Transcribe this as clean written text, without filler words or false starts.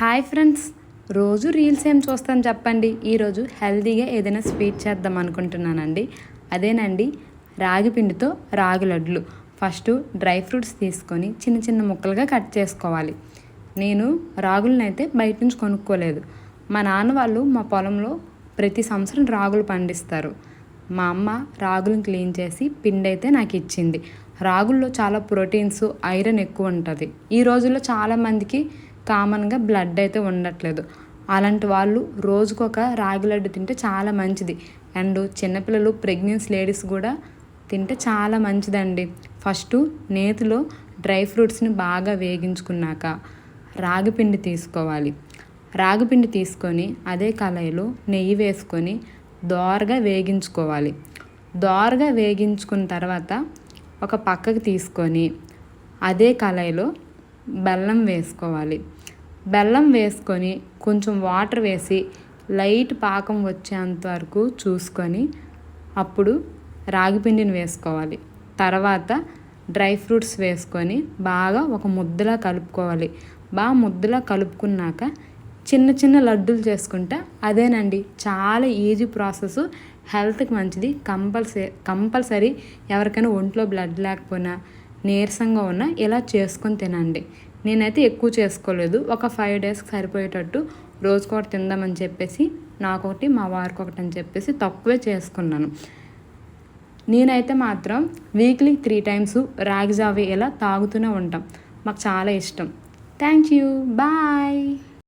Hi friends, రోజు reels ఏం చూస్తాను చెప్పండి. ఈరోజు హెల్తీగా ఏదైనా స్వీట్ చేద్దాం అనుకుంటున్నానండి. అదేనండి రాగి పిండితో రాగి లడ్లు. ఫస్ట్ డ్రై ఫ్రూట్స్ తీసుకొని చిన్న చిన్న ముక్కలుగా కట్ చేసుకోవాలి. నేను రాగులను అయితే బయట నుంచి కొనుక్కోలేదు. మా నాన్న వాళ్ళు మా పొలంలో ప్రతి సంవత్సరం రాగులు పండిస్తారు. మా అమ్మ రాగులను క్లీన్ చేసి పిండి అయితే నాకు ఇచ్చింది. రాగుల్లో చాలా ప్రోటీన్స్, ఐరన్ ఎక్కువ ఉంటుంది. ఈ రోజుల్లో చాలామందికి కామన్గా బ్లడ్ అయితే ఉండట్లేదు. అలాంటి వాళ్ళు రోజుకొక రాగి లడ్డు తింటే చాలా మంచిది. అండ్ చిన్నపిల్లలు, ప్రెగ్నెన్సీ లేడీస్ కూడా తింటే చాలా మంచిదండి. ఫస్ట్ నేతిలో డ్రై ఫ్రూట్స్ని బాగా వేగించుకున్నాక రాగి పిండి తీసుకోవాలి. రాగి పిండి తీసుకొని అదే కళాయిలో నెయ్యి వేసుకొని దోరగా వేగించుకోవాలి. దోరగా వేగించుకున్న తర్వాత ఒక పక్కకు తీసుకొని అదే కళాయిలో బెల్లం వేసుకోవాలి. బెల్లం వేసుకొని కొంచెం వాటర్ వేసి లైట్ పాకం వచ్చేంత వరకు చూసుకొని అప్పుడు రాగిపిండిని వేసుకోవాలి. తర్వాత డ్రై ఫ్రూట్స్ వేసుకొని బాగా ఒక ముద్దలా కలుపుకోవాలి. బాగా ముద్దలా కలుపుకున్నాక చిన్న చిన్న లడ్డూలు చేసుకుంటే అదేనండి చాలా ఈజీ ప్రాసెస్. హెల్త్కి మంచిది. కంపల్సరీ ఎవరికైనా ఒంట్లో బ్లడ్ లేకపోయినా, నీరసంగా ఉన్నా ఇలా చేసుకొని తినండి. నేనైతే ఎక్కువ చేసుకోలేదు. ఒక 5 డేస్కి సరిపోయేటట్టు రోజుకొకటి తిందామని చెప్పేసి నాకొకటి, మా వారికి ఒకటి అని చెప్పేసి తక్కువే చేసుకున్నాను. నేనైతే మాత్రం వీక్లీ 3 టైమ్స్ రాగి జావ ఇలా తాగుతూనే ఉంటాం. మాకు చాలా ఇష్టం. Thank you, bye.